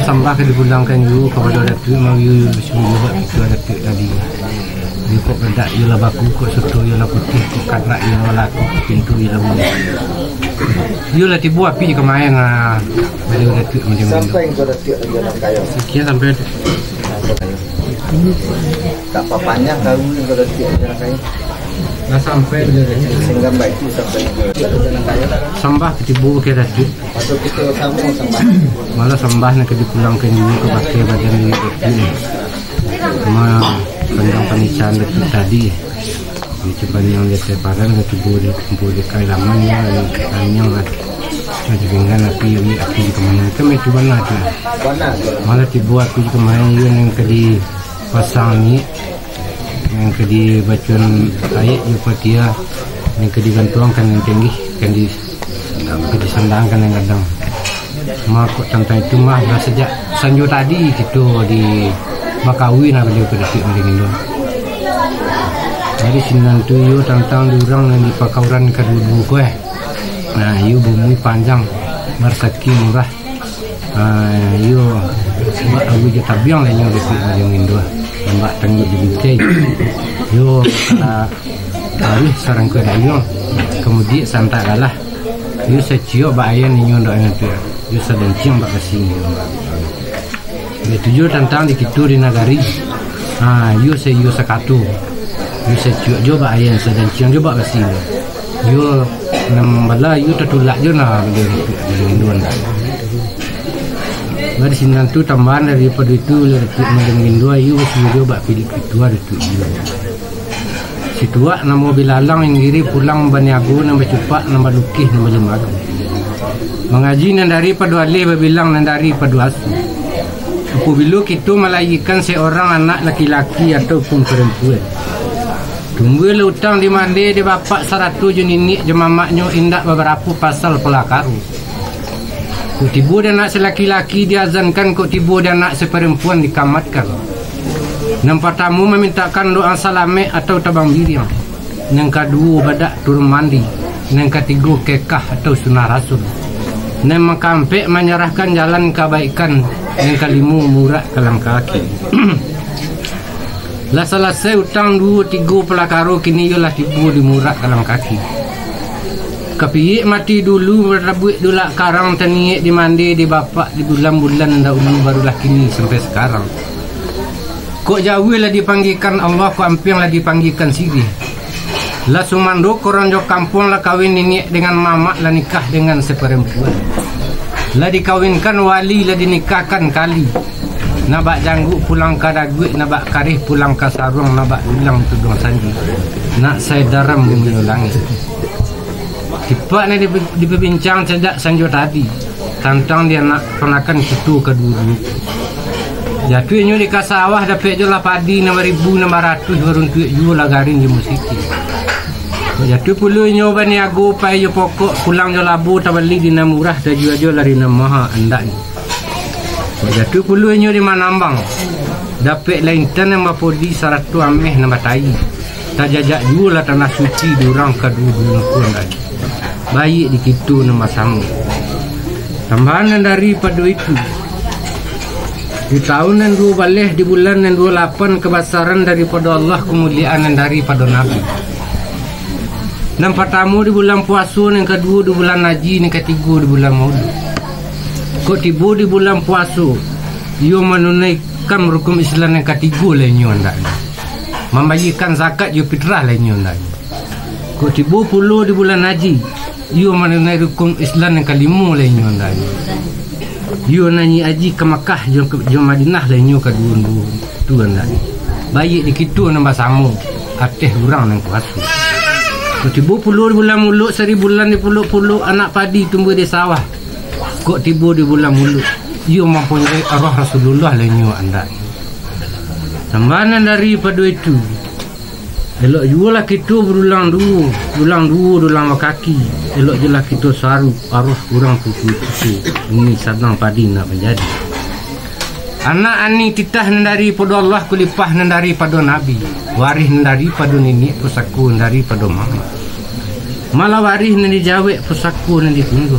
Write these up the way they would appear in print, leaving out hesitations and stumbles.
Sambah ke dipulangkan you kepada Datuk mau you semua buat itu Datuk tadi. You kok bedak you lah baku kok soto you lah putih kok kadrak you lah laku pintu you lah bulu. You lah tibu api ke mayang beli Datuk macam ni. Sampai ke Datuk dalam kayu. Sekian sampai tak apa panjang kau ni ke Datuk dalam kayu. Nah sampai beli Datuk. Sehingga baik itu sampai ke dalam kayu. Sambah ke tibu ke Datuk. Atau kita sama sambah. Malah sambah nak dipulangkan you ke pakai badan you Datuk. Panjang penican Datuk tadi. Di cepat yang dia separan ke tibu dia kumpul di kailamannya panjang lah. Jadi dengan api ini api di kemana ke macam mana tu? Malah tibu api di kemana yang ke di pasang ni, yang ke di bacun ayat juga dia, yang ke digantungkan yang tinggi, kan di disandangkan yang kadang. Mak tentang itu mah dah sejak sanjo tadi gitu di Makawi nak beliau kedekut macam itu. Jadi sinan tu you tentang diorang yang di pakauran kedua-dua kue. Nah, you bumi panjang, bersaki murah. You buat aku je tabiang lah you dekut macam itu. Nampak tengok di bintai. You kali sarang kue dayung. Kemudian santak kalah. You seciok bahayan you untuk yang tu. You sedencing bak kesini. Tujuh tentang di kitu di nagari. You sekatu. You seciok jo bahayan sedencing jo bak kesini. You nambala you tertulak je nak dengan dari sini tu tambahan daripada itu dengan dua you suruh bak pilih kedua itu si tua nama bilalang yang kiri pulang baniago nama cepat nama lukih nama lembaga mengaji nan daripada alih berbilang nan daripada asu apabila kita melahirkan seorang anak laki-laki ataupun perempuan. Tunggu le utang di mandi di bapak 100 je ninik je mamaknya indak beberapa pasal pelakaru. Kau tibu dan anak selaki-laki diazankan, kau tibu dan anak seperempuan dikamatkan. Nampak tamu memintakan doa salamek atau tabang biriang. Yang kedua badak turun mandi. Yang ketiga kekah atau sunah rasul. Yang makampek menyerahkan jalan kebaikan. Yang kelima murak kalang kaki. Lah selesai utang 2-3 pelakaru kini ialah tipu di murak dalam kaki. Kepiik mati dulu berbuat dulak karang teniik di mandi di bapak di bulan-bulan dahulu barulah kini sampai sekarang. Kok jauh lah dipanggilkan Allah, kok ampiang lah dipanggilkan siri. Lah sumando korang jauh kampung lah kawin niniik dengan mamak lah nikah dengan seperempuan. Lah dikawinkan wali lah dinikahkan kali. Nabak janggut pulang ke daguit, nabak karih pulang ke sarung, nabak ulang tudung sanji. Nak saya daram bumi langit. Tiba ni diperbincang sejak sanjo tadi. Tantang dia nak penakan situ kedua. Jatuhnya di kasawah dapat je lah padi 6,600 baru tuik jual lah garing je musiki. Jatuh puluhnya baniago pai je pokok pulang je labu tak beli dina murah dah jual-jual lari nama andak ni. Jatuh puluhnya di Manambang dapat lain tan yang bapodi 100 ameh nama tai tak jajak jual lah tanah suci diorang kedua-dua pun lagi baik di kitu nama sama tambahan daripada itu di tahun yang 2 balih di bulan yang 28 kebesaran daripada Allah kemuliaan yang daripada Nabi dan pertama di bulan puasa yang kedua di bulan haji yang ketiga di bulan maulid. Kok tiba di bulan puasa you menunaikan rukun Islam yang ketiga lainnya anda membagikan zakat you fitrah lainnya anda. Kok tiba puluh di bulan haji you menunai rukun Islam yang kelima lainnya anda. You nyanyi haji ke Makkah ke Madinah lainnya kedua-dua tu anda. Baik di kitu nambah sama ateh orang yang puasa. Kok tiba puluh di bulan mulut 1 bulan di puluh-puluh anak padi tumbuh di sawah. Kok tiba di bulan mulut you mempunyai arwah Rasulullah lainnya anda. Tambahan daripada itu elok jualah kita berulang dua kaki. Elok jelah kita saru arwah orang putu-putu ini sadang padi nak menjadi anak ani titah daripada Allah kulipah daripada Nabi waris daripada nenek pusaku daripada mama Malah waris nan dijawek pusaku nan ditunggu.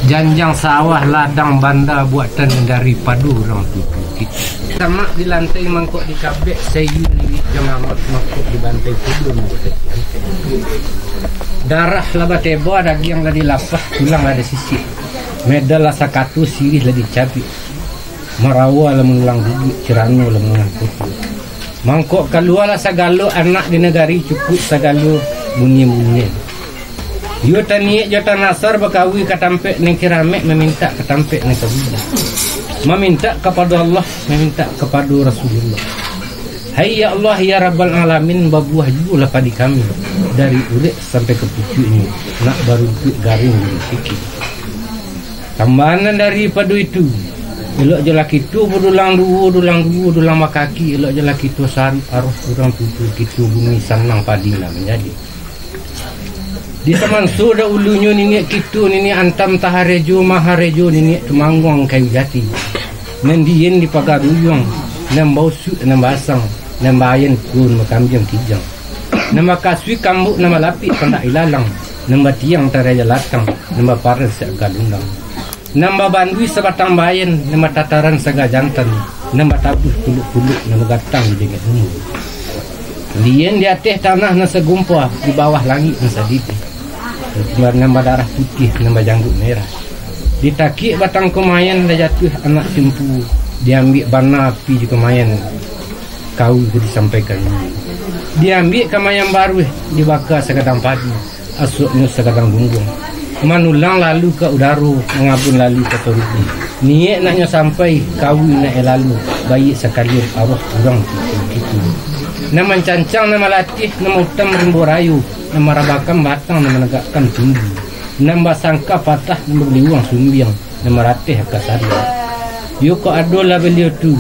Janjang sawah ladang banda buatan dari padu orang tutu kita. Sama di lantai mangkok di kabek sayu ni jemamat mangkok di bantai kudu mangkok. Darah laba tebo daging lah dilapah tulang ada sisi. Medal lah sakatu sirih lah dicapi. Marawa lah mengulang gigi cerano lah mengulang kutu. Mangkok keluar lah sagalo anak di negari cukup sagalo bunyi-bunyi. Yo taniye yo tanasar bakawi katampek ning kiramek meminta katampek ning kabila. Meminta kepada Allah, meminta kepada Rasulullah. Hai ya Allah ya Rabbal Alamin, babuah julah padi kami dari urip sampai ke pucuknya. Nak baru garing di sikit. Tambahan daripada itu, elok je laki tu berdulang dulang makaki, elok je laki tu sari arus kurang tutu kitu bumi sanang padi lah menjadi. Di samansu dah ulunya nini kitu nini antam taharejo maharejo nini tumangguang kayu jati. Nendien di pagaruyong, nambau su nambasang, nambayan kun makamjang kijang. Nama kaswi kambu nama lapi pandak ilalang, nama tiang taraja latang, nama paras segalundang. Nama bandui sebatang bayan, nama tataran saga jantan, nama tabuh kuluk-kuluk, nama gatang di dekat umur. Lien di atas tanah nasa gumpa, di bawah langit nasa diti. Nambah darah putih, nambah janggut merah. Ditakik batang kemayan dah jatuh anak simpu. Diambil bana api juga kemayan. Kau itu disampaikan. Diambil kemayan baru dibakar sekadang padi. Asuknya sekadang gunggung. Manulang lalu ke udara, mengabun lalu ke terubu. Niat naknya sampai kau nak lalu. Baik sekali arwah kurang gitu. Nama cancang, nama latih, nama utam rimbo rayu. Nama rabakan batang, nama menegakkan tumbuh. Nama sangka patah, nama beliuang sumbiang. Nama ratih kasari. Yoko adola beliau tu.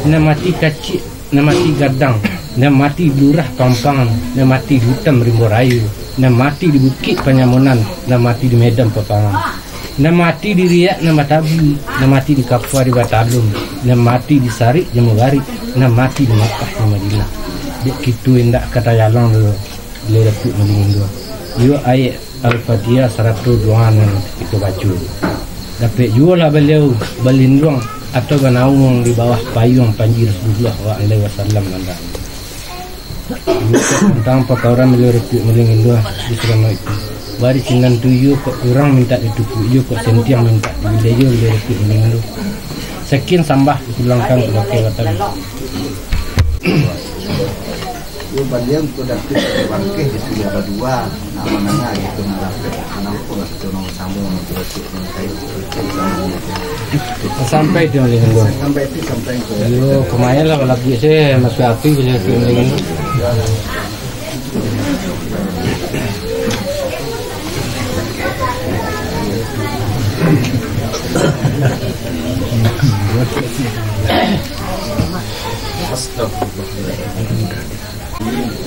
Nama mati kacik, nama mati gadang. Nama mati lurah pampangan. Nama mati hutan rimbo rayu. Nama mati di bukit Panyamunan. Nama mati di medan pepangan. Nama mati di Riak, nama Tabi. Nama mati di Kapua di Batalum. Nama mati di Sarik, Jamugari. Nama mati di Makkah, di Madinah. Dek kitu indak kata yalang dulu. Beliau dapat melingin dua. Yo ayat Al-Fatihah 100 doangan itu baca. Dapat jualah beliau berlindung atau bernaung di bawah payung panji Rasulullah SAW anda. Tentang perkara beliau dapat melingin dua di selama itu. Bari sinan tuyu kok kurang minta ditupu, yo kok sentiang minta beliau dapat melingin dua. Sekian sambah dipulangkan sebagai kata. Yo balian tu dapat bangkit di sini ada dua nama-nama gitu nama pula tu nama samu terus sampai di Melingin dua. Sampai itu. Yo kemarin lah kalau biasa masuk api bila di Melingin dua.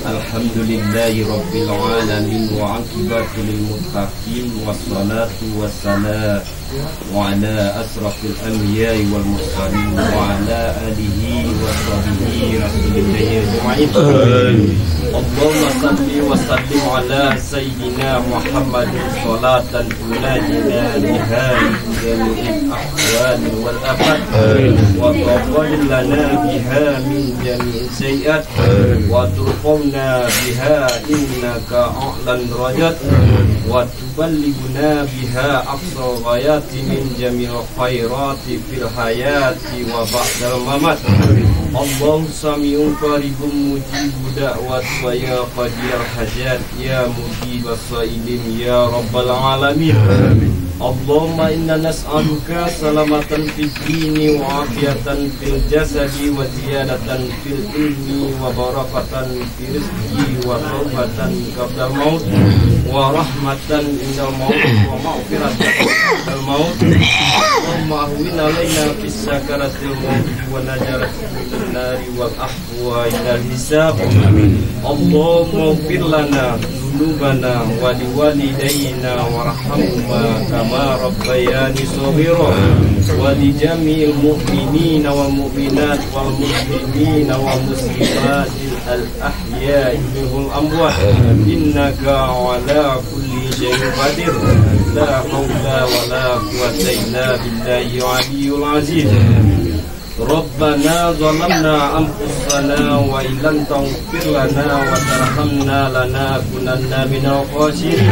Alhamdulillahi Rabbil Alamin wa aqibatu lil muttaqin wassalatu wassalamu ala asrafil anbiya'i wal mursalin wa ala alihi wa sahbihi rasulillahi ajma'in. Allahumma salli wa sallim ala sayyidina Muhammadin salatan tunajina biha jami'il ahwal wal afat wa taqabbal lana biha min jami'is sayyi'at wa turqamna biha innaka a'lan darajat wa tuballighuna biha aqsa ghayati min jami'il khairati fil hayati wa ba'dal mamat. Allahu sami'un qaribun mujibu da'wat wa ya qadir hajat ya mujibas sa'ilin ya rabbal alamin. Allahumma inna nas'aluka salamatan fid dini wa afiyatan fil jasadi wa ziyadatan fil ilmi wa barakatan fil rizqi wa tawbatan qabla maut wa rahmatan indal maut wa maghfiratan indal maut. Allahumma ahwin alaina fis sakaratil maut wa najaratil nari wal ahwa ilal hisab. Allahumma ighfir lana ذنوبنا ولوالدينا وارحمهما كما ربياني صغيرا ولجميع المؤمنين والمؤمنات والمسلمين والمسلمات الأحياء منهم الأموات إنك على كل شيء قدير لا حول ولا قوة إلا بالله العلي العظيم ربنا ظلمنا أنفسنا وإن لم تغفر لنا وترحمنا لنكونن من الخاسرين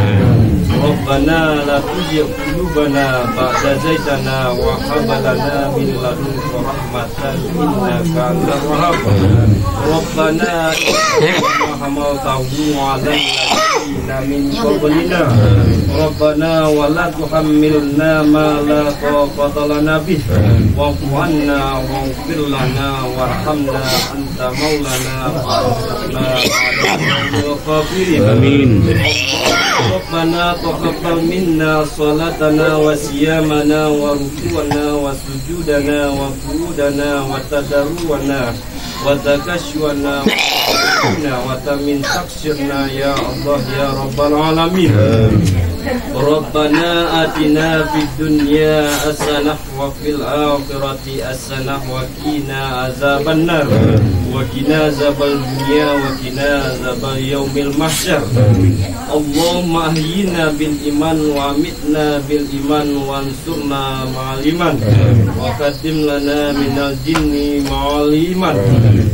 ربنا لا تزغ قلوبنا بعد إذ هديتنا وهب لنا من لدنك رحمة إنك أنت الوهاب ربنا إنما حملته على الذين من قبلنا ربنا ولا تحملنا ما لا طاقة لنا به واعف عنا واغفر لنا وارحمنا أنت مولانا فانصرنا على الكافرين آمين ربنا تقبل منا صلاتنا وصيامنا وركوعنا وسجودنا وقعودنا وتضرعنا وتكشفنا وتمن تقصيرنا يا الله يا رب العالمين ربنا آتنا في الدنيا حسنة وفي الآخرة حسنة وقنا عذاب النار وقنا عذاب الدنيا وقنا عذاب يوم المحشر اللهم أحينا بالإيمان وأمتنا بالإيمان وانصرنا مع الإيمان وقدم لنا من الجن مع الإيمان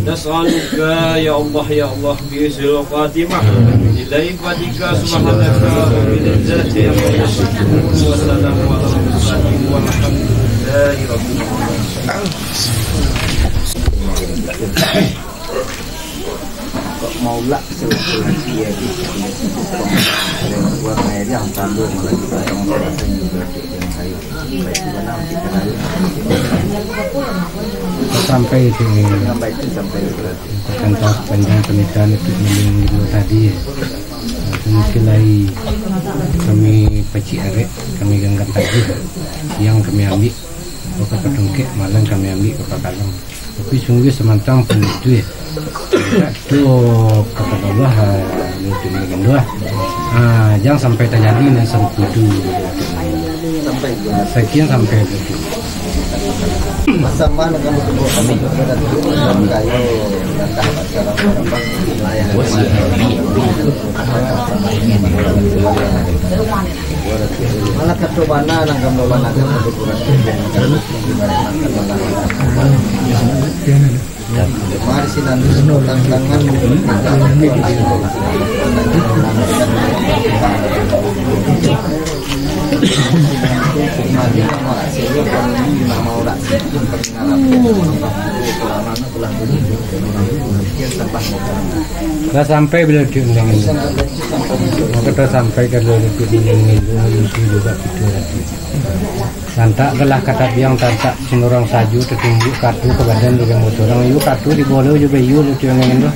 نسألك يا الله يا الله بحسن الخاتمة إليك ودك سبحانك وبالعزة عما يصفون وسلام على المرسلين والحمد لله رب العالمين Maula seleksi ya di buat media tanduk lagi barang orang juga yang kayu mana kita sampai itu sampai tentang panjang pernikahan itu minggu tadi lagi kami peci arek kami genggam tadi yang kami ambil ke Pedungke malam kami ambil ke Pakalang tapi sungguh semacam itu ya itu kata Allah itu mungkin dua jangan sampai terjadi dan serpudu sampai sekian sampai itu sama dengan kami juga kayu datang acara mana ketubana nang kamu mana mari sinan tangan Kita sampai bila diundang ini. Kita sampai kalau diundang ini juga itu lagi. Santak gelah kata biang tantak sinurang saju tertumbuh kartu ke badan dengan motorang itu kartu di bawah juga itu lucu yang itu.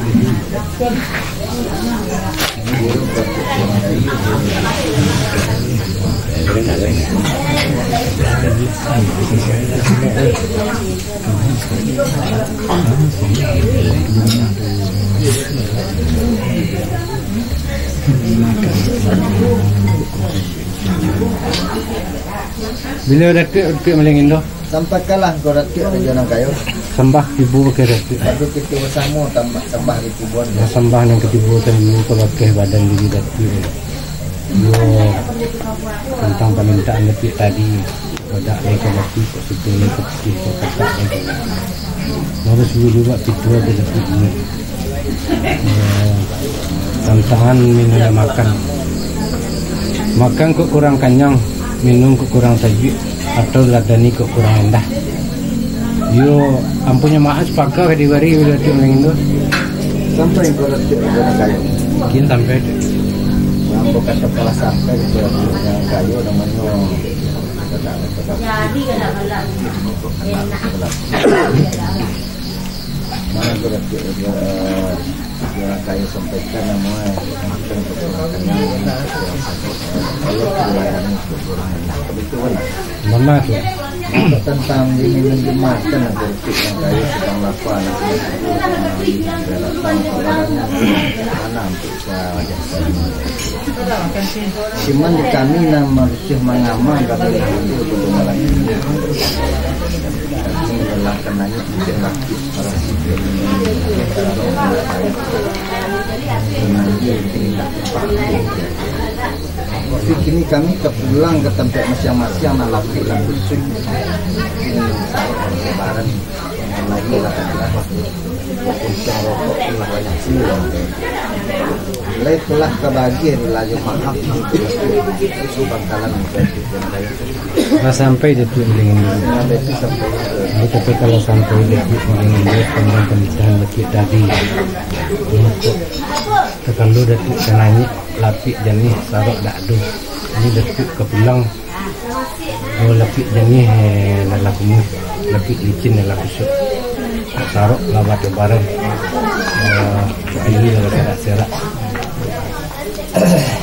Bila datuk melengin doh sampai kalah kau datuk ada jalan kayu sembah ibu ke datuk aku kita bersama tambah sembah di kubuan sembah yang ketibu terlalu ke badan diri datuk yo tentang permintaan datuk tadi pada mereka datuk sebetulnya kecil kata itu harus juga itu ada datuk ini tantangan minum makan kok kurang kenyang minum kok kurang tajwid atau ladani kok kurang endah yo ampunya maaf pakai di bari bila tu orang Indo sampai kau datuk jalan kayu mungkin sampai mampu kata kepala sampai di jalan kayu namanya jadi gelap-gelap mana kau datuk jalan kayu sampaikan namanya makan kekurangan kalau kekurangan kebetulan mama tu tentang ini menjemaskan politik yang kaya sedang lakukan mana untuk saya cuman di kami nama masih mengaman kalau itu belum lagi adalah kenanya mungkin lagi para sipil tapi kini kami kepulang ke tempat masing-masing nalapik langsung lebaran lagi katakanlah puncak rokok telah banyak silang mulai telah kebagian lagi maaf itu bangkalan sampai itu dengan tapi kalau sampai lebih dengan pemerintahan lebih tadi untuk kalau datuk kenanya lapik jenis sarok dak do ini datuk kepulang lapik jenis lalakumu lapik licin lalakusuk sarok lawat lebaran ini kalau tidak serak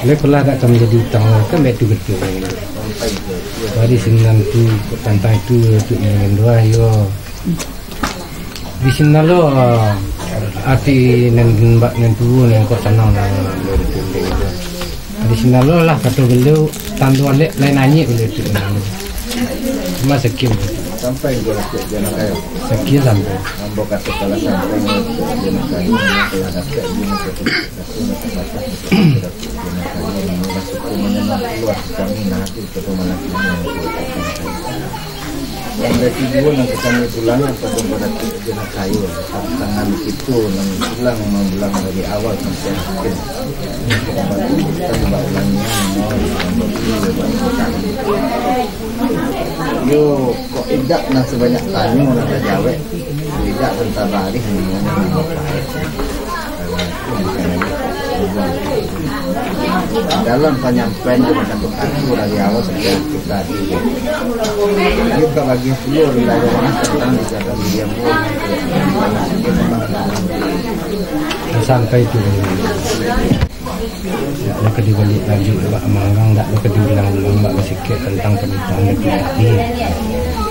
lekolah dak akan menjadi utang kan betul-betul dari sinan tu tentang itu untuk dengan dua yo di sini lo arti nembak nentu yang kok senang lah di sini lo lah kata beliau tandu alek lain nanya beliau tu cuma sekian sampai jangan kayak sekian sampai ambok kata kalau sampai jangan kayak kalau ada kayak gini masuk ke mana keluar kami nanti ke mana yang dari dua yang kami pulang atau pada jenak kayu tangan itu yang pulang memang dari awal sampai akhir kita coba ulangnya yo kok tidak nak sebanyak tanya orang Jawa tidak tentang balik dalam penyampaian satu kartu dari awal sampai akhir tadi juga bagi seluruh wilayah tentang bisa dia sampai itu ya ke dibalik lagi Pak Manggang tak ke diulang-ulang Mbak sikit tentang pernikahan itu tadi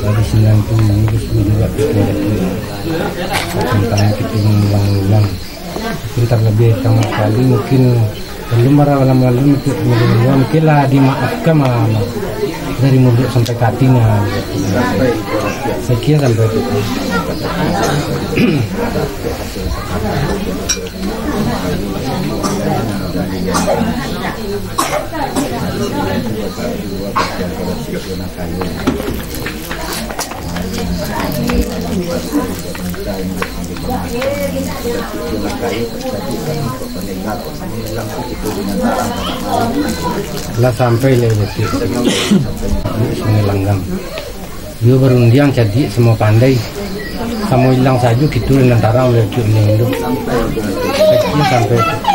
dari 90 itu juga kita tentang kita mengulang-ulang mungkin lebih tengah kali mungkin belum malam-malam mungkin lah dimaafkan mama dari mulut sampai kakinya sekian sampai itu lah sampai lewat itu langgang dia berundiang jadi semua pandai kamu hilang saja gitu dengan tarang lewat ini hidup sampai itu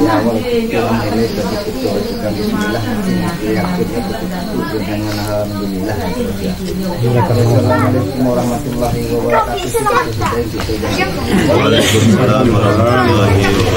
awal bismillah dengan alhamdulillah Assalamualaikum warahmatullahi wabarakatuh. Waalaikumsalam warahmatullahi wabarakatuh.